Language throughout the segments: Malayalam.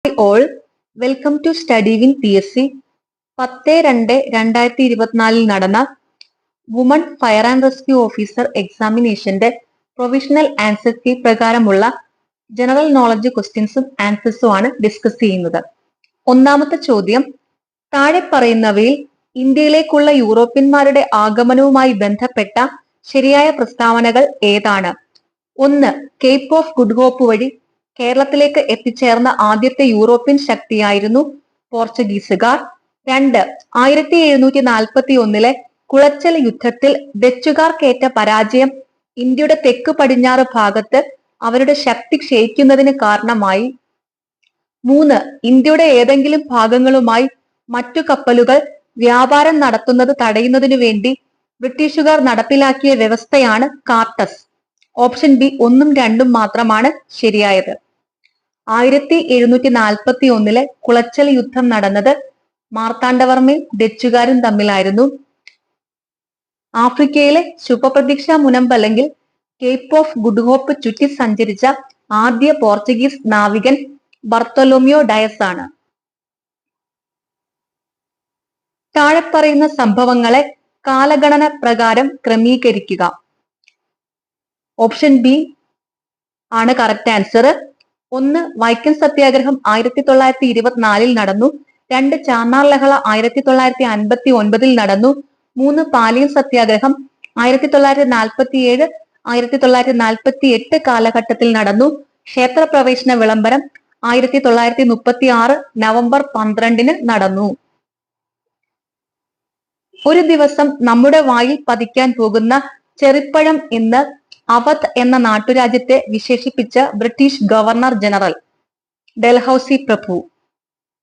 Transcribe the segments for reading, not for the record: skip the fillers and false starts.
Hi all, welcome to Study in PSC. 10-2-2024 നടന്ന woman fire and rescue officer എക്സാമിനേഷന്റെ പ്രൊവിഷണൽ ആൻസർ കീ പ്രകാരമുള്ള ജനറൽ നോളജ് ക്വസ്റ്റ്യൻസും ആൻസേഴ്സും ആണ് ഡിസ്കസ് ചെയ്യുന്നത്. ഒന്നാമത്തെ ചോദ്യം, താഴെ പറയുന്നവയിൽ ഇന്ത്യയിലേക്കുള്ള യൂറോപ്യന്മാരുടെ ആഗമനവുമായി ബന്ധപ്പെട്ട ശരിയായ പ്രസ്താവനകൾ ഏതാണ്? 1. കേപ്പ് ഓഫ് ഗുഡ് ഹോപ്പ് വഴി കേരളത്തിലേക്ക് എത്തിച്ചേർന്ന ആദ്യത്തെ യൂറോപ്യൻ ശക്തിയായിരുന്നു പോർച്ചുഗീസുകാർ. 2. 1741 കുളച്ചൽ യുദ്ധത്തിൽ ഡച്ചുകാർക്കേറ്റ പരാജയം ഇന്ത്യയുടെ തെക്ക് പടിഞ്ഞാറ് ഭാഗത്ത് അവരുടെ ശക്തി ക്ഷയിക്കുന്നതിന് കാരണമായി. 3. ഇന്ത്യയുടെ ഏതെങ്കിലും ഭാഗങ്ങളുമായി മറ്റു കപ്പലുകൾ വ്യാപാരം നടത്തുന്നത് തടയുന്നതിനു വേണ്ടി ബ്രിട്ടീഷുകാർ നടപ്പിലാക്കിയ വ്യവസ്ഥയാണ് കാർട്ടസ്. ഓപ്ഷൻ ബി 1ഉം 2ഉം മാത്രമാണ് ശരിയായത്. 1741 കുളച്ചൽ യുദ്ധം നടന്നത് മാർത്താണ്ഡവർമ്മയും ഡച്ചുകാരും തമ്മിലായിരുന്നു. ആഫ്രിക്കയിലെ ശുഭപ്രതീക്ഷ മുനമ്പ് അല്ലെങ്കിൽ കേപ്പ് ഓഫ് ഗുഡ് ഹോപ്പ് ചുറ്റി സഞ്ചരിച്ച ആദ്യ പോർച്ചുഗീസ് നാവികൻ ബർത്തലോമ്യോ ഡയസ് ആണ്. താഴെ പറയുന്ന സംഭവങ്ങളെ കാലഗണന പ്രകാരം ക്രമീകരിക്കുക. ഓപ്ഷൻ ബി ആണ് കറക്റ്റ് ആൻസർ. 1. വൈക്കം സത്യാഗ്രഹം 1924 നടന്നു. 2. ചാന്നാർ ലഹള 1959 നടന്നു. 3. പാലിയം സത്യാഗ്രഹം 1947 1948 കാലഘട്ടത്തിൽ നടന്നു. ക്ഷേത്രപ്രവേശന വിളംബരം 1936 നവംബർ 12 നടന്നു. ഒരു ദിവസം നമ്മുടെ വായിൽ പതിക്കാൻ പോകുന്ന ചെറിപ്പഴം എന്ന് അവധ് എന്ന നാട്ടുരാജ്യത്തെ വിശേഷിപ്പിച്ച ബ്രിട്ടീഷ് ഗവർണർ ജനറൽ ഡൽഹൌസി പ്രഭു.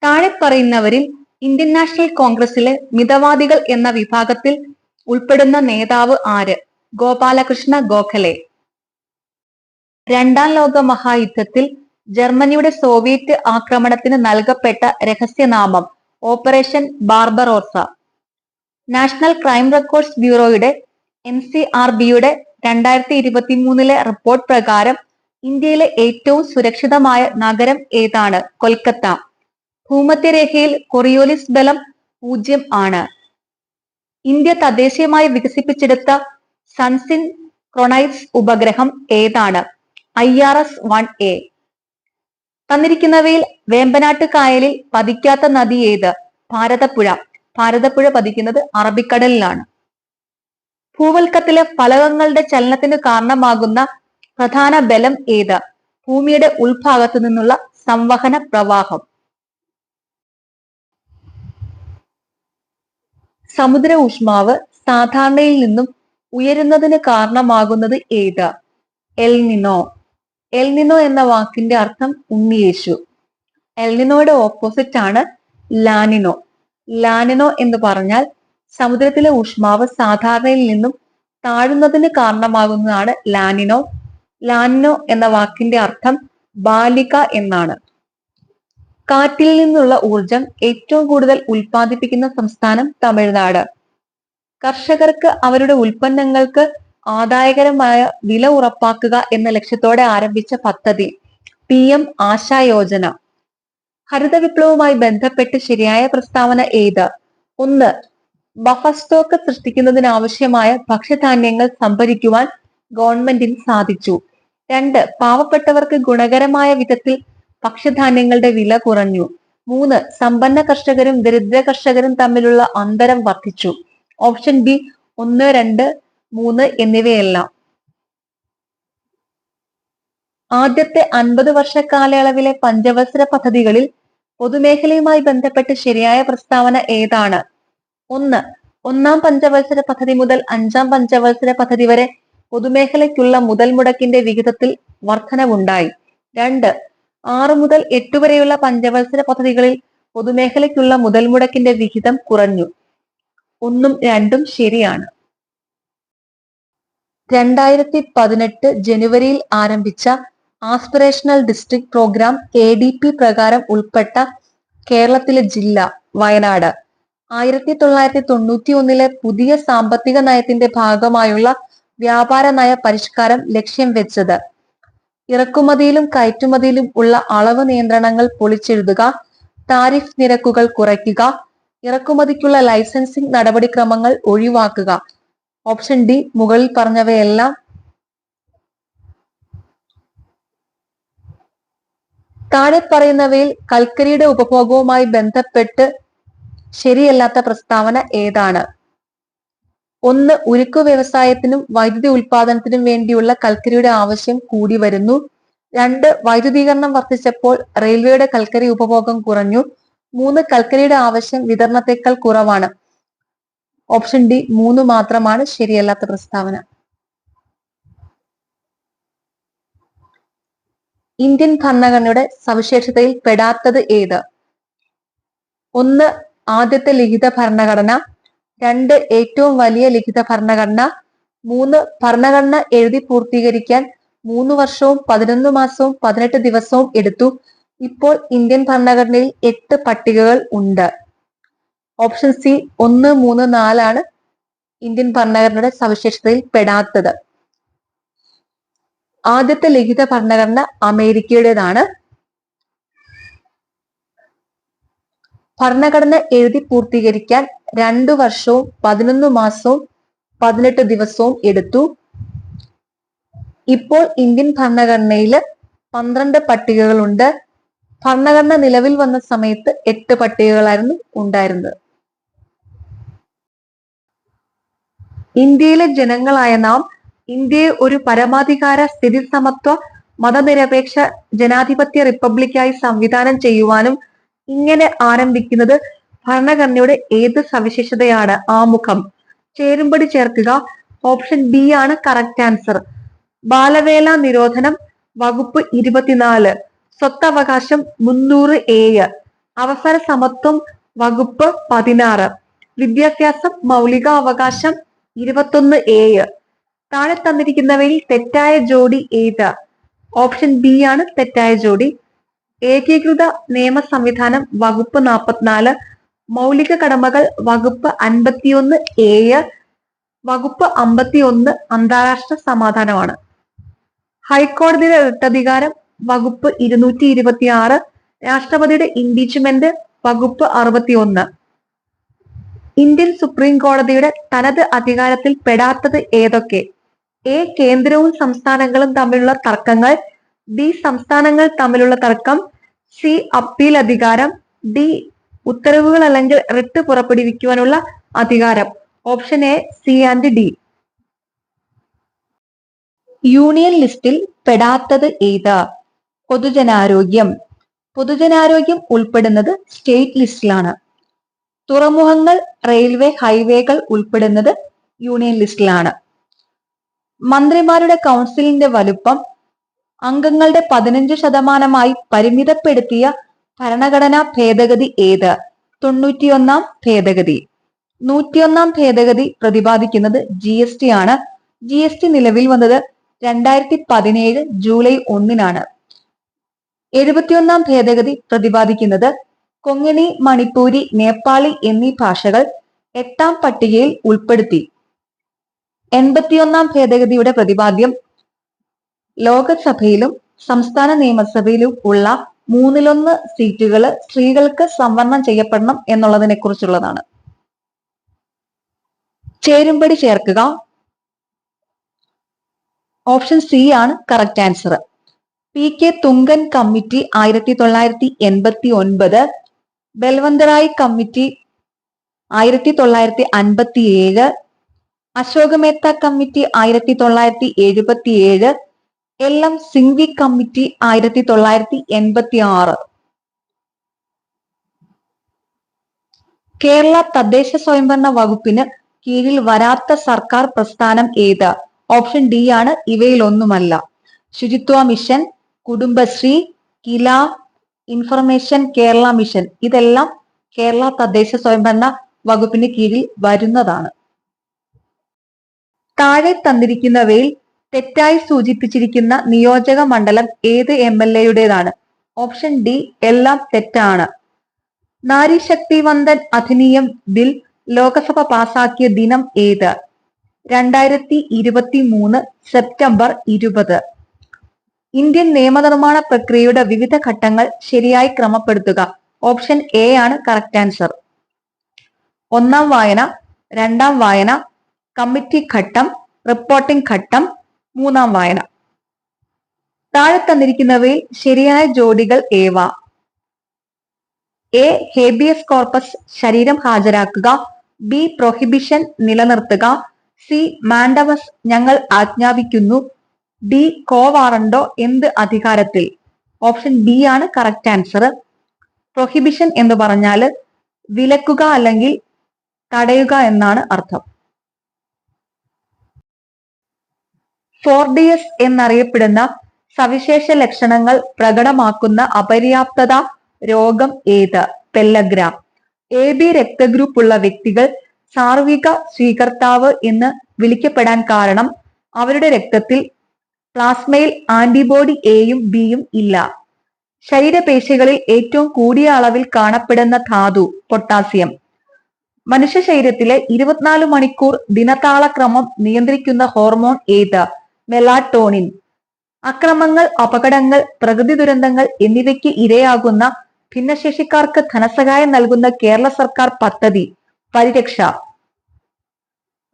താഴെ പറയുന്നവരിൽ ഇന്ത്യൻ നാഷണൽ കോൺഗ്രസിലെ മിതവാദികൾ എന്ന വിഭാഗത്തിൽ ഉൾപ്പെടുന്ന നേതാവ് ആര്? ഗോപാലകൃഷ്ണ ഗോഖലെ. രണ്ടാം ലോക മഹായുദ്ധത്തിൽ ജർമ്മനിയുടെ സോവിയറ്റ് ആക്രമണത്തിന് നൽകപ്പെട്ട രഹസ്യനാമം operation Barbarossa. National crime records ബ്യൂറോയുടെ NCRBയുടെ 2023 റിപ്പോർട്ട് പ്രകാരം ഇന്ത്യയിലെ ഏറ്റവും സുരക്ഷിതമായ നഗരം ഏതാണ്? കൊൽക്കത്ത. ഭൂമധ്യരേഖയിൽ കൊറിയോലിസ് ബലം 0 ആണ്. ഇന്ത്യ തദ്ദേശീയമായി വികസിപ്പിച്ചെടുത്ത സൺസിൻക്രൊണൈസ് ഉപഗ്രഹം ഏതാണ്? IRS-1A. തന്നിരിക്കുന്നവയിൽ വേമ്പനാട്ട് കായലിൽ പതിക്കാത്ത നദി ഏത്? ഭാരതപ്പുഴ. ഭാരതപ്പുഴ പതിക്കുന്നത് അറബിക്കടലിലാണ്. ഭൂവൽക്കത്തിലെ ഫലകങ്ങളുടെ ചലനത്തിന് കാരണമാകുന്ന പ്രധാന ബലം ഏത്? ഭൂമിയുടെ ഉൾഭാഗത്തു നിന്നുള്ള സംവഹന പ്രവാഹം. സമുദ്ര ഊഷ്മാവ് സാധാരണയിൽ നിന്നും ഉയരുന്നതിന് കാരണമാകുന്നത് ഏത്? എൽനിനോ. എൽനിനോ എന്ന വാക്കിന്റെ അർത്ഥം ഉണ്ണിയേശു. എൽനിനോയുടെ ഓപ്പോസിറ്റ് ആണ് ലാനിനോ. ലാനിനോ എന്ന് പറഞ്ഞാൽ സമുദ്രത്തിലെ ഊഷ്മാവ് സാധാരണയിൽ നിന്നും താഴുന്നതിന് കാരണമാകുന്നതാണ് ലാനിനോ. ലാനിനോ എന്ന വാക്കിന്റെ അർത്ഥം ബാലിക എന്നാണ്. കാറ്റിൽ നിന്നുള്ള ഊർജം ഏറ്റവും കൂടുതൽ ഉൽപ്പാദിപ്പിക്കുന്ന സംസ്ഥാനം തമിഴ്നാട്. കർഷകർക്ക് അവരുടെ ഉൽപ്പന്നങ്ങൾക്ക് ആദായകരമായ വില ഉറപ്പാക്കുക എന്ന ലക്ഷ്യത്തോടെ ആരംഭിച്ച പദ്ധതി PM ആശാ യോജന. ഹരിത വിപ്ലവവുമായി ബന്ധപ്പെട്ട് ശരിയായ പ്രസ്താവന ഏത്? 1. ബഫർ സ്റ്റോക്ക് സൃഷ്ടിക്കുന്നതിനാവശ്യമായ ഭക്ഷ്യധാന്യങ്ങൾ സംഭരിക്കുവാൻ ഗവൺമെന്റിന് സാധിച്ചു. 2. പാവപ്പെട്ടവർക്ക് ഗുണകരമായ വിധത്തിൽ ഭക്ഷ്യധാന്യങ്ങളുടെ വില കുറഞ്ഞു. 3. സമ്പന്ന കർഷകരും ദരിദ്ര കർഷകരും തമ്മിലുള്ള അന്തരം വർദ്ധിച്ചു. ഓപ്ഷൻ ബി 1, 2, 3 എന്നിവയെല്ലാം. ആദ്യത്തെ 50 വർഷ കാലയളവിലെ പഞ്ചവത്സര പദ്ധതികളിൽ പൊതുമേഖലയുമായി ബന്ധപ്പെട്ട് ശരിയായ പ്രസ്താവന ഏതാണ്? 1. ഒന്നാം പഞ്ചവത്സര പദ്ധതി മുതൽ 5ആം പഞ്ചവത്സര പദ്ധതി വരെ പൊതുമേഖലയ്ക്കുള്ള മുതൽ മുടക്കിന്റെ വിഹിതത്തിൽ വർധനവുണ്ടായി. 2. 6 മുതൽ 8 വരെയുള്ള പഞ്ചവത്സര പദ്ധതികളിൽ പൊതുമേഖലയ്ക്കുള്ള മുതൽ മുടക്കിന്റെ വിഹിതം കുറഞ്ഞു. 1ഉം 2ഉം ശരിയാണ്. 2018 ജനുവരിയിൽ ആരംഭിച്ച ആസ്പിറേഷണൽ ഡിസ്ട്രിക്ട് പ്രോഗ്രാം ADP പ്രകാരം ഉൾപ്പെട്ട കേരളത്തിലെ ജില്ല വയനാട്. 1991 പുതിയ സാമ്പത്തിക നയത്തിന്റെ ഭാഗമായുള്ള വ്യാപാര നയ പരിഷ്കാരം ലക്ഷ്യം വെച്ചത് ഇറക്കുമതിയിലും കയറ്റുമതിയിലും ഉള്ള അളവ് നിയന്ത്രണങ്ങൾ പൊളിച്ചെഴുതുക, താരിഫ് നിരക്കുകൾ കുറയ്ക്കുക, ഇറക്കുമതിക്കുള്ള ലൈസൻസിംഗ് നടപടിക്രമങ്ങൾ ഒഴിവാക്കുക. ഓപ്ഷൻ ഡി മുകളിൽ പറഞ്ഞവയെല്ലാം താഴെ പറയുന്നവയിൽ കൽക്കരിയുടെ ഉപഭോഗവുമായി ബന്ധപ്പെട്ട് ശരിയല്ലാത്ത പ്രസ്താവന ഏതാണ്? 1. ഉരുക്കു വ്യവസായത്തിനും വൈദ്യുതി ഉൽപാദനത്തിനും വേണ്ടിയുള്ള കൽക്കരിയുടെ ആവശ്യം കൂടി വരുന്നു. 2. വൈദ്യുതീകരണം വർദ്ധിച്ചപ്പോൾ റെയിൽവേയുടെ കൽക്കരി ഉപഭോഗം കുറഞ്ഞു. 3. കൽക്കരിയുടെ ആവശ്യം വിതരണത്തെക്കാൾ കുറവാണ്. ഓപ്ഷൻ ഡി 3 മാത്രമാണ് ശരിയല്ലാത്ത പ്രസ്താവന. ഇന്ത്യൻ ഭരണഘടനയുടെ സവിശേഷതയിൽ പെടാത്തത് ഏത്? 1. ആദ്യത്തെ ലിഖിത ഭരണഘടന. 2. ഏറ്റവും വലിയ ലിഖിത ഭരണഘടന. 3. ഭരണഘടന എഴുതി പൂർത്തീകരിക്കാൻ 3 വർഷവും 11 മാസവും 18 ദിവസവും എടുത്തു. ഇപ്പോൾ ഇന്ത്യൻ ഭരണഘടനയിൽ 8 പട്ടികകൾ ഉണ്ട്. ഓപ്ഷൻ സി 1, 3, 4 ആണ് ഇന്ത്യൻ ഭരണഘടനയുടെ സവിശേഷതയിൽ പെടാത്തത്. ആദ്യത്തെ ലിഖിത ഭരണഘടന അമേരിക്കയുടേതാണ്. ഭരണഘടന എഴുതി പൂർത്തീകരിക്കാൻ 2 വർഷവും 11 മാസവും 18 ദിവസവും എടുത്തു. ഇപ്പോൾ ഇന്ത്യൻ ഭരണഘടനയിൽ 12 പട്ടികകളുണ്ട്. ഭരണഘടന നിലവിൽ വന്ന സമയത്ത് 8 പട്ടികകളായിരുന്നു ഉണ്ടായിരുന്നത്. ഇന്ത്യയിലെ ജനങ്ങളായ നാം ഇന്ത്യയെ ഒരു പരമാധികാര സ്ഥിതി സമത്വ മതനിരപേക്ഷ ജനാധിപത്യ റിപ്പബ്ലിക്കായി സംവിധാനം ചെയ്യുവാനും ഇങ്ങനെ ആരംഭിക്കുന്നത് ഭരണഘടനയുടെ ഏത് സവിശേഷതയാണ്? ആമുഖം. ചേരുംപടി ചേർക്കുക. ഓപ്ഷൻ ബി ആണ് കറക്റ്റ് ആൻസർ. ബാലവേല നിരോധനം വകുപ്പ് 24, സ്വത്തവകാശം 300A, അവസര സമത്വം വകുപ്പ് 16, വിദ്യാഭ്യാസം മൗലിക അവകാശം 21A. താഴെ തന്നിരിക്കുന്നവയിൽ തെറ്റായ ജോഡി ഏത്? ഓപ്ഷൻ ബി ആണ് തെറ്റായ ജോഡി. ഏകീകൃത നിയമ സംവിധാനം വകുപ്പ് 44, മൗലിക കടമകൾ വകുപ്പ് 51A, വകുപ്പ് 51 അന്താരാഷ്ട്ര സമാധാനമാണ്. ഹൈക്കോടതിയുടെ റിട്ടധികാരം വകുപ്പ് 226, രാഷ്ട്രപതിയുടെ ഇംപീച്ച്മെന്റ് വകുപ്പ് 61. ഇന്ത്യൻ സുപ്രീം കോടതിയുടെ തനത് അധികാരത്തിൽ പെടാത്തത് ഏതൊക്കെ? എ. കേന്ദ്രവും സംസ്ഥാനങ്ങളും തമ്മിലുള്ള തർക്കങ്ങൾ. ബി. സംസ്ഥാനങ്ങൾ തമ്മിലുള്ള തർക്കം. സി. അപ്പീൽ അധികാരം. ഡി. ഉത്തരവുകൾ അല്ലെങ്കിൽ റിട്ട് പുറപ്പെടുവിക്കുവാനുള്ള അധികാരം. Option A, C and D. Union ലിസ്റ്റിൽ പെടാത്തത് ഏത്? പൊതുജനാരോഗ്യം. പൊതുജനാരോഗ്യം ഉൾപ്പെടുന്നത് സ്റ്റേറ്റ് ലിസ്റ്റിലാണ്. തുറമുഖങ്ങൾ, റെയിൽവേ, ഹൈവേകൾ ഉൾപ്പെടുന്നത് യൂണിയൻ ലിസ്റ്റിലാണ്. മന്ത്രിമാരുടെ കൗൺസിലിന്റെ വലുപ്പം അംഗങ്ങളുടെ 15% പരിമിതപ്പെടുത്തിയ ഭരണഘടനാ ഭേദഗതി ഏത്? 91-ാം ഭേദഗതി. 101-ാം ഭേദഗതി പ്രതിപാദിക്കുന്നത് GST ആണ്. GST നിലവിൽ വന്നത് 2017 ജൂലൈ 1-നാണ്. 71-ാം ഭേദഗതി പ്രതിപാദിക്കുന്നത് കൊങ്ങിണി, മണിപ്പൂരി, നേപ്പാളി എന്നീ ഭാഷകൾ 8-ാം പട്ടികയിൽ ഉൾപ്പെടുത്തി. 81-ാം ഭേദഗതിയുടെ പ്രതിപാദ്യം ലോകസഭയിലും സംസ്ഥാന നിയമസഭയിലും ഉള്ള 1/3 സീറ്റുകൾ സ്ത്രീകൾക്ക് സംവരണം ചെയ്യപ്പെടണം എന്നുള്ളതിനെ കുറിച്ചുള്ളതാണ്. ചേരുംപടി ചേർക്കുക. ഓപ്ഷൻ സി ആണ് correct answer. PK Thungon committee 1989, Balwantrai committee 1957, അശോകമേത്ത committee 1977, LM Singhvi committee 1986. Kerala തദ്ദേശ സ്വയംഭരണ വകുപ്പിന് കീഴിൽ വരാത്ത സർക്കാർ പ്രസ്ഥാനം ഏത്? ഓപ്ഷൻ ഡി ആണ് ഇവയിലൊന്നുമല്ല. ശുചിത്വ മിഷൻ, കുടുംബശ്രീ, കില, ഇൻഫർമേഷൻ കേരള മിഷൻ ഇതെല്ലാം കേരള തദ്ദേശ സ്വയംഭരണ വകുപ്പിന് കീഴിൽ വരുന്നതാണ്. താഴെ തന്നിരിക്കുന്നവയിൽ തെറ്റായി സൂചിപ്പിച്ചിരിക്കുന്ന നിയോജക മണ്ഡലം ഏത് MLA-യുടേതാണ്? ഓപ്ഷൻ ഡി എല്ലാം തെറ്റാണ്. നാരി ശക്തി വന്ദൻ അധിനിയം ബിൽ ലോകസഭ പാസാക്കിയ ദിനം ഏത്? 2023 സെപ്റ്റംബർ 20. ഇന്ത്യൻ നിയമനിർമ്മാണ പ്രക്രിയയുടെ വിവിധ ഘട്ടങ്ങൾ ശരിയായി ക്രമപ്പെടുത്തുക. ഓപ്ഷൻ എ ആണ് കറക്റ്റ് ആൻസർ. ഒന്നാം വായന, രണ്ടാം വായന, കമ്മിറ്റി ഘട്ടം, റിപ്പോർട്ടിംഗ് ഘട്ടം, മൂന്നാം വായന. താഴെ തന്നിരിക്കുന്നവയിൽ ശരിയായ ജോഡികൾ ഏവ? എ ഹേബിയസ് കോർപ്പസ് ശരീരം ഹാജരാക്കുക, ബി പ്രൊഹിബിഷൻ നിലനിർത്തുക, സി മാൻഡമസ് ഞങ്ങൾ ആജ്ഞാപിക്കുന്നു, ഡി കോ വാറണ്ടോ എന്ത് അധികാരത്തിൽ. ഓപ്ഷൻ ബി ആണ് കറക്റ്റ് ആൻസർ. പ്രൊഹിബിഷൻ എന്ന് പറഞ്ഞാൽ വിലക്കുക അല്ലെങ്കിൽ തടയുക എന്നാണ് അർത്ഥം. 4DS എന്നറിയപ്പെടുന്ന സവിശേഷ ലക്ഷണങ്ങൾ പ്രകടമാക്കുന്ന അപര്യാപ്തത രോഗം ഏത്? പെല്ലഗ്ര. AB രക്തഗ്രൂപ്പ് ഉള്ള വ്യക്തികൾ സാർവിക സ്വീകർത്താവ് എന്ന് വിളിക്കപ്പെടാൻ കാരണം അവരുടെ രക്തത്തിൽ പ്ലാസ്മയിൽ ആന്റിബോഡി എയും ബിയും ഇല്ല. ശരീരപേശികളിൽ ഏറ്റവും കൂടിയ അളവിൽ കാണപ്പെടുന്ന ധാതു പൊട്ടാസ്യം. മനുഷ്യ ശരീരത്തിലെ 24 മണിക്കൂർ ദിനതാളക്രമം നിയന്ത്രിക്കുന്ന ഹോർമോൺ ഏത്? മെലാറ്റോണിൻ. അക്രമങ്ങൾ, അപകടങ്ങൾ, പ്രകൃതി ദുരന്തങ്ങൾ എന്നിവയ്ക്ക് ഇരയാകുന്ന ഭിന്നശേഷിക്കാർക്ക് ധനസഹായം നൽകുന്ന കേരള സർക്കാർ പദ്ധതി പരിരക്ഷ.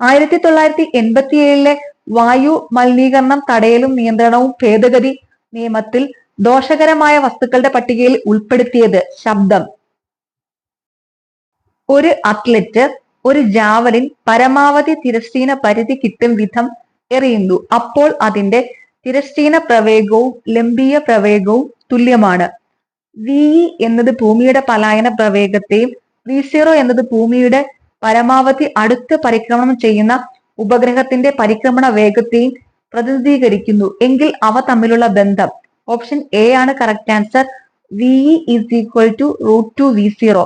1987 വായു മലിനീകരണം തടയലും നിയന്ത്രണവും ഭേദഗതി നിയമത്തിൽ ദോഷകരമായ വസ്തുക്കളുടെ പട്ടികയിൽ ഉൾപ്പെടുത്തിയത് ശബ്ദം. ഒരു അത്ലറ്റ് ഒരു ജാവലിൻ പരമാവധി തിരശ്ചീന പരിധി കിട്ടും വിധം എറിയുന്നു. അപ്പോൾ അതിന്റെ തിരശ്ചീന പ്രവേഗവും ലംബീയ പ്രവേഗവും തുല്യമാണ്. VE എന്നത് ഭൂമിയുടെ പലായന പ്രവേഗത്തെയും V0 എന്നത് ഭൂമിയുടെ പരമാവധി അടുത്ത് പരിക്രമണം ചെയ്യുന്ന ഉപഗ്രഹത്തിന്റെ പരിക്രമണ വേഗത്തെയും പ്രതിനിധീകരിക്കുന്നു എങ്കിൽ അവ തമ്മിലുള്ള ബന്ധം. ഓപ്ഷൻ എ ആണ് correct answer. VE is equal to √2 V0.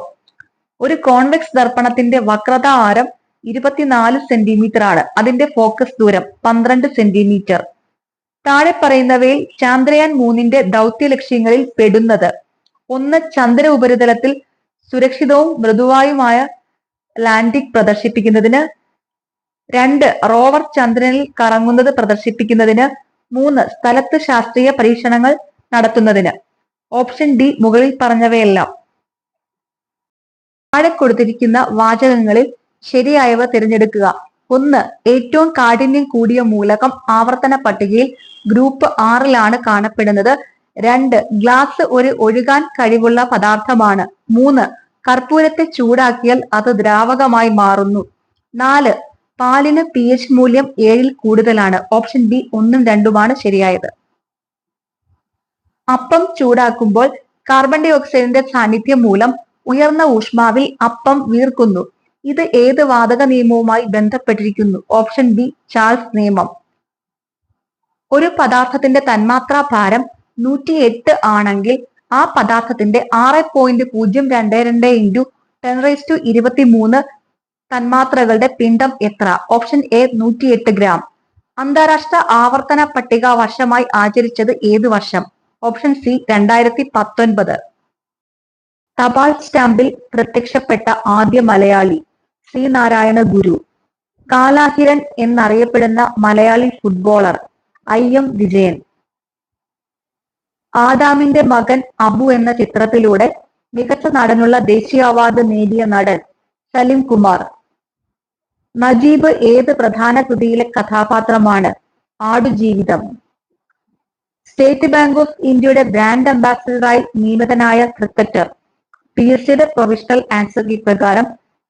ഒരു കോൺവെക്സ് ദർപ്പണത്തിന്റെ വക്രത ആരം 24 സെന്റിമീറ്റർ ആണ്. അതിന്റെ ഫോക്കസ് ദൂരം 12 സെന്റിമീറ്റർ. താഴെ പറയുന്നവയിൽ ചാന്ദ്രയാൻ 3ന്റെ ദൗത്യ ലക്ഷ്യങ്ങളിൽ പെടുന്നത്? 1 ചന്ദ്ര ഉപരിതലത്തിൽ സുരക്ഷിതവും മൃദുവായുമായ ലാൻഡിംഗ് പ്രദർശിപ്പിക്കുന്നതിന്, 2 റോവർ ചന്ദ്രനിൽ കറങ്ങുന്നത് പ്രദർശിപ്പിക്കുന്നതിന്, 3 സ്ഥലത്ത് ശാസ്ത്രീയ പരീക്ഷണങ്ങൾ നടത്തുന്നതിന്. ഓപ്ഷൻ ഡി മുകളിൽ പറഞ്ഞവയെല്ലാം. താഴെ കൊടുത്തിരിക്കുന്ന വാചകങ്ങളിൽ ശരിയായവ തിരഞ്ഞെടുക്കുക. 1 ഏറ്റവും കാഠിന്യം കൂടിയ മൂലകം ആവർത്തന പട്ടികയിൽ ഗ്രൂപ്പ് 6ലാണ് കാണപ്പെടുന്നത്. 2 ഗ്ലാസ് ഒരു ഒഴുകാൻ കഴിവുള്ള പദാർത്ഥമാണ്. 3 കർപ്പൂരത്തെ ചൂടാക്കിയാൽ അത് ദ്രാവകമായി മാറുന്നു. 4 പാലിന് pH മൂല്യം 7ൽ കൂടുതലാണ്. ഓപ്ഷൻ ബി 1ഉം 2ഉമാണ് ശരിയായത്. അപ്പം ചൂടാക്കുമ്പോൾ കാർബൺ ഡൈ ഓക്സൈഡിന്റെ സാന്നിധ്യം മൂലം ഉയർന്ന ഊഷ്മാവിൽ അപ്പം വീർക്കുന്നു. ഇത് ഏത് വാതക നിയമവുമായി ബന്ധപ്പെട്ടിരിക്കുന്നു? ഓപ്ഷൻ ബി ചാൾസ് നിയമം. ഒരു പദാർത്ഥത്തിന്റെ തന്മാത്രാ ഭാരം 108 ആണെങ്കിൽ ആ പദാർത്ഥത്തിന്റെ 6.022 × 1023 തന്മാത്രകളുടെ പിണ്ഡം എത്ര? Option A 108 gram. അന്താരാഷ്ട്ര ആവർത്തന പട്ടിക വർഷമായി ആചരിച്ചത് ഏത് വർഷം? Option C 2019. തപാൽ സ്റ്റാമ്പിൽ പ്രത്യക്ഷപ്പെട്ട ആദ്യ മലയാളി? സി നാരായണ ഗുരു. കാലാഹിരൻ എന്നറിയപ്പെടുന്ന മലയാളി ഫുട്ബോളർ? IM വിജയൻ. ആദാമിന്റെ മകൻ അബു എന്ന ചിത്രത്തിലൂടെ മികച്ച നടനുള്ള ദേശീയ അവാർഡ് നേടിയ നടൻ? സലിം കുമാർ. നജീബ് ഏത് പ്രധാന കൃതിയിലെ കഥാപാത്രമാണ്? ആടുജീവിതം. സ്റ്റേറ്റ് ബാങ്ക് ഓഫ് ഇന്ത്യയുടെ ബ്രാൻഡ് അംബാസിഡറായി നിയമിതനായ ക്രിക്കറ്റർ? PSCയുടെ പ്രൊവിഷണൽ ആൻസർ കീ പ്രകാരം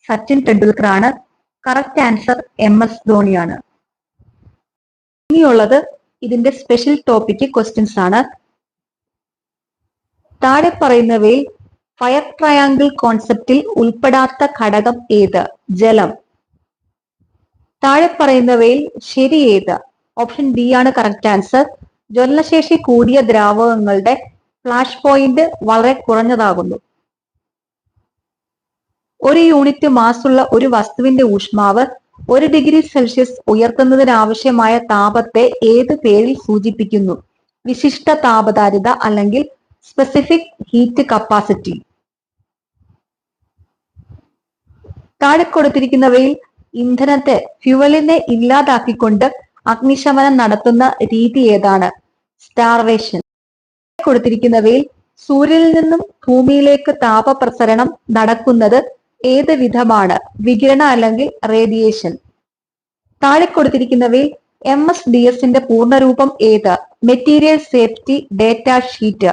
സച്ചിൻ ടെണ്ടുൽക്കർ ആണ്. കറക്റ്റ് ആൻസർ MS ധോണിയാണ്. ഇനിയുള്ളത് ഇതിന്റെ സ്പെഷ്യൽ ടോപ്പിക് ക്വസ്റ്റ്യൻസ് ആണ്. താഴെ പറയുന്നവയിൽ ഫയർ ട്രയാങ്കിൾ കോൺസെപ്റ്റിൽ ഉൾപ്പെടാത്ത ഘടകം ഏത്? ജലം. താഴെ പറയുന്നവയിൽ ശരി ഏത്? ഓപ്ഷൻ ബി ആണ് കറക്റ്റ് ആൻസർ. ജ്വലനശേഷി കൂടിയ ദ്രാവകങ്ങളുടെ ഫ്ലാഷ് പോയിന്റ് വളരെ കുറഞ്ഞതാകുന്നു. 1 യൂണിറ്റ് മാസുള്ള ഒരു വസ്തുവിന്റെ ഊഷ്മാവ് 1 ഡിഗ്രി സെൽഷ്യസ് ഉയർത്തുന്നതിനാവശ്യമായ താപത്തെ ഏത് പേരിൽ സൂചിപ്പിക്കുന്നു? വിശിഷ്ട താപധാരിത അല്ലെങ്കിൽ സ്പെസിഫിക് ഹീറ്റ് കപ്പാസിറ്റി. താഴെ കൊടുത്തിരിക്കുന്നവയിൽ ഇന്ധനത്തെ ഫ്യുവലിനെ ഇല്ലാതാക്കിക്കൊണ്ട് അഗ്നിശമനം നടത്തുന്ന രീതി ഏതാണ്? സ്റ്റാർവേഷൻ. കൊടുത്തിരിക്കുന്നവയിൽ സൂര്യനിൽ നിന്നും ഭൂമിയിലേക്ക് താപപ്രസരണം നടക്കുന്നത് ഏത് വിധമാണ്? വികിരണ അല്ലെങ്കിൽ റേഡിയേഷൻ. താഴെ കൊടുത്തിരിക്കുന്നവയിൽ MSDSന്റെ പൂർണ്ണരൂപം ഏത്? Material safety data sheet.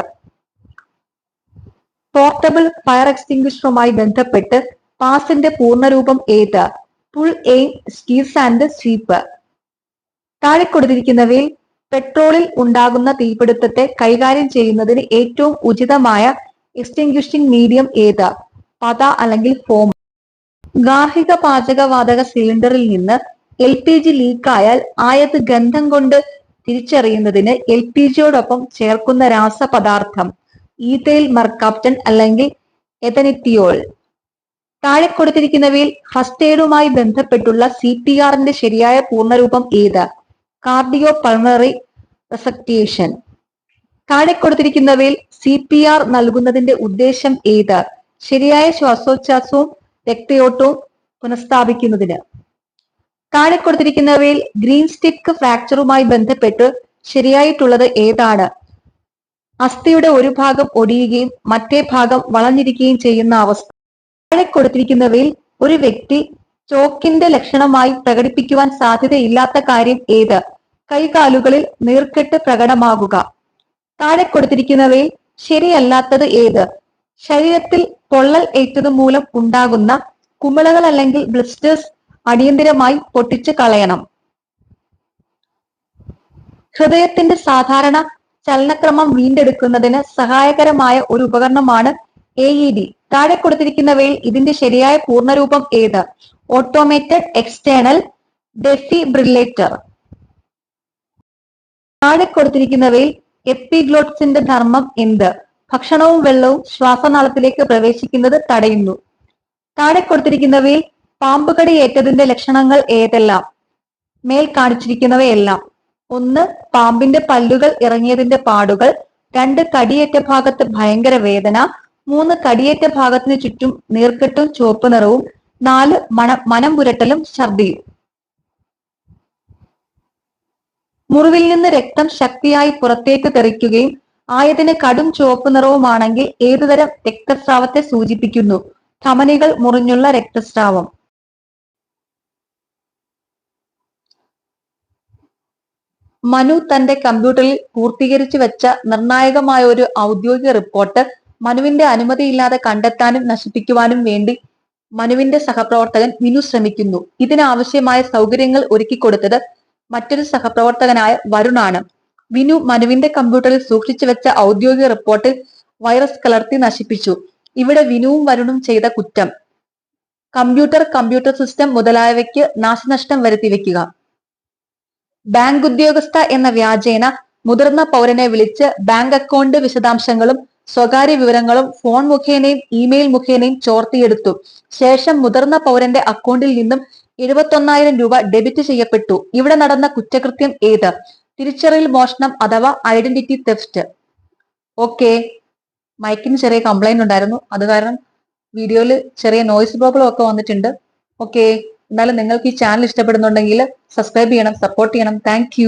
Portable fire എക്സ്റ്റിംഗ്വിഷറുമായി ബന്ധപ്പെട്ട് പാസിന്റെ പൂർണ്ണരൂപം ഏത്? Pull aim squeeze and sweep. താഴെ കൊടുത്തിരിക്കുന്നവയിൽ പെട്രോളിൽ ഉണ്ടാകുന്ന തീപിടുത്തത്തെ കൈകാര്യം ചെയ്യുന്നതിന് ഏറ്റവും ഉചിതമായ എക്സ്റ്റിംഗ്വിഷിംഗ് മീഡിയം ഏത്? പത അല്ലെങ്കിൽ ഫോം. ഗാർഹിക പാചകവാതക സിലിണ്ടറിൽ നിന്ന് LPG ലീക്കായാൽ ആയത് ഗന്ധം കൊണ്ട് തിരിച്ചറിയുന്നതിന് LPGയോടൊപ്പം ചേർക്കുന്ന രാസപദാർത്ഥം ഈഥൈൽ മെർകാപ്റ്റൻ അല്ലെങ്കിൽ എഥനിത്തിയോൾ. താഴെ കൊടുത്തിരിക്കുന്നവയിൽ ഫസ്റ്റ് എയ്ഡുമായി ബന്ധപ്പെട്ടുള്ള CPRന്റെ ശരിയായ പൂർണ്ണരൂപം ഏത്? Cardio pulmonary resuscitation. താഴെ കൊടുത്തിരിക്കുന്നവയിൽ CPR നൽകുന്നതിന്റെ ഉദ്ദേശം ഏത്? ശരിയായ ശ്വാസോച്ഛ്വാസവും രക്തയോട്ടവും പുനഃസ്ഥാപിക്കുന്നതിന്. താഴെ കൊടുത്തിരിക്കുന്നവയിൽ ഗ്രീൻ സ്റ്റിക്ക് ഫ്രാക്ചറുമായി ബന്ധപ്പെട്ട് ശരിയായിട്ടുള്ളത് ഏതാണ്? അസ്ഥിയുടെ ഒരു ഭാഗം ഒടിയുകയും മറ്റേ ഭാഗം വളഞ്ഞിരിക്കുകയും ചെയ്യുന്ന അവസ്ഥ. താഴെ കൊടുത്തിരിക്കുന്നവയിൽ ഒരു വ്യക്തി ചോക്കിന്റെ ലക്ഷണമായി പ്രകടിപ്പിക്കുവാൻ സാധ്യതയില്ലാത്ത കാര്യം ഏത്? കൈകാലുകളിൽ നീർക്കെട്ട് പ്രകടമാകുക. താഴെ കൊടുത്തിരിക്കുന്നവയിൽ ശരിയല്ലാത്തത് ഏത്? ശരീരത്തിൽ പൊള്ളൽ ഏറ്റത് മൂലം ഉണ്ടാകുന്ന കുമിളകൾ അല്ലെങ്കിൽ ബ്ലിസ്റ്റേഴ്സ് അടിയന്തിരമായി പൊട്ടിച്ചു കളയണം. ഹൃദയത്തിന്റെ സാധാരണ ചലനക്രമം വീണ്ടെടുക്കുന്നതിന് സഹായകരമായ ഒരു ഉപകരണമാണ് AED. താഴെ കൊടുത്തിരിക്കുന്നവയിൽ ഇതിന്റെ ശരിയായ പൂർണ്ണരൂപം ഏത്? Automated external defibrillator. താഴെ കൊടുത്തിരിക്കുന്നവയിൽ എപ്പിഗ്ലോട്ടിസിന്റെ ധർമ്മം എന്ത്? ഭക്ഷണവും വെള്ളവും ശ്വാസനാളത്തിലേക്ക് പ്രവേശിക്കുന്നത് തടയുന്നു. താഴെ കൊടുത്തിരിക്കുന്നവയിൽ പാമ്പുകടി ഏറ്റതിന്റെ ലക്ഷണങ്ങൾ ഏതെല്ലാം? മേൽ കാണിച്ചിരിക്കുന്നവയെല്ലാം. 1. പാമ്പിന്റെ പല്ലുകൾ ഇറങ്ങിയതിന്റെ പാടുകൾ. 2. കടിയേറ്റ ഭാഗത്ത് ഭയങ്കര വേദന. 3. കടിയേറ്റ ഭാഗത്തിന് ചുറ്റും നീർക്കെട്ടും ചുവപ്പ് നിറവും. 4. മനം പുരട്ടലും ഛർദിയും. മുറിവിൽ നിന്ന് രക്തം ശക്തിയായി പുറത്തേക്ക് തെറിക്കുകയും ആയതിന് കടും ചുവപ്പ് നിറവുമാണെങ്കിൽ ഏതുതരം രക്തസ്രാവത്തെ സൂചിപ്പിക്കുന്നു? ധമനികൾ മുറിഞ്ഞുള്ള രക്തസ്രാവം. മനു തന്റെ കമ്പ്യൂട്ടറിൽ പൂർത്തീകരിച്ചു വെച്ച നിർണായകമായ ഒരു ഔദ്യോഗിക റിപ്പോർട്ട് മനുവിന്റെ അനുമതിയില്ലാതെ കണ്ടെത്താനും നശിപ്പിക്കുവാനും വേണ്ടി മനുവിന്റെ സഹപ്രവർത്തകൻ വിനു ശ്രമിക്കുന്നു. ഇതിനാവശ്യമായ സൗകര്യങ്ങൾ ഒരുക്കിക്കൊടുത്തത് മറ്റൊരു സഹപ്രവർത്തകനായ വരുണാണ്. വിനു മനുവിന്റെ കമ്പ്യൂട്ടറിൽ സൂക്ഷിച്ചു വെച്ച ഔദ്യോഗിക റിപ്പോർട്ടിൽ വൈറസ് കലർത്തി നശിപ്പിച്ചു. ഇവിടെ വിനുവും വരുണും ചെയ്ത കുറ്റം: കമ്പ്യൂട്ടർ സിസ്റ്റം മുതലായവയ്ക്ക് നാശനഷ്ടം വരുത്തി വെക്കുക. ബാങ്ക് ഉദ്യോഗസ്ഥ എന്ന വ്യാജേന മുതിർന്ന പൗരനെ വിളിച്ച് ബാങ്ക് അക്കൗണ്ട് വിശദാംശങ്ങളും സ്വകാര്യ വിവരങ്ങളും ഫോൺ മുഖേനയും ഇമെയിൽ മുഖേനയും ചോർത്തിയെടുത്തു. ശേഷം മുതിർന്ന പൗരന്റെ അക്കൗണ്ടിൽ നിന്നും 71,000 രൂപ ഡെബിറ്റ് ചെയ്യപ്പെട്ടു. ഇവിടെ നടന്ന കുറ്റകൃത്യം ഏത്? തിരിച്ചറിയൽ മോഷണം അഥവാ ഐഡന്റിറ്റി തെഫ്റ്റ്. ഓക്കെ, മൈക്കിന് ചെറിയ കംപ്ലൈന്റ് ഉണ്ടായിരുന്നു, അത് കാരണം വീഡിയോയിൽ ചെറിയ നോയ്സ് പ്രോബ്ലം ഒക്കെ വന്നിട്ടുണ്ട്. ഓക്കെ, എന്നാലും നിങ്ങൾക്ക് ഈ ചാനൽ ഇഷ്ടപ്പെടുന്നുണ്ടെങ്കിൽ സബ്സ്ക്രൈബ് ചെയ്യണം, സപ്പോർട്ട് ചെയ്യണം. താങ്ക്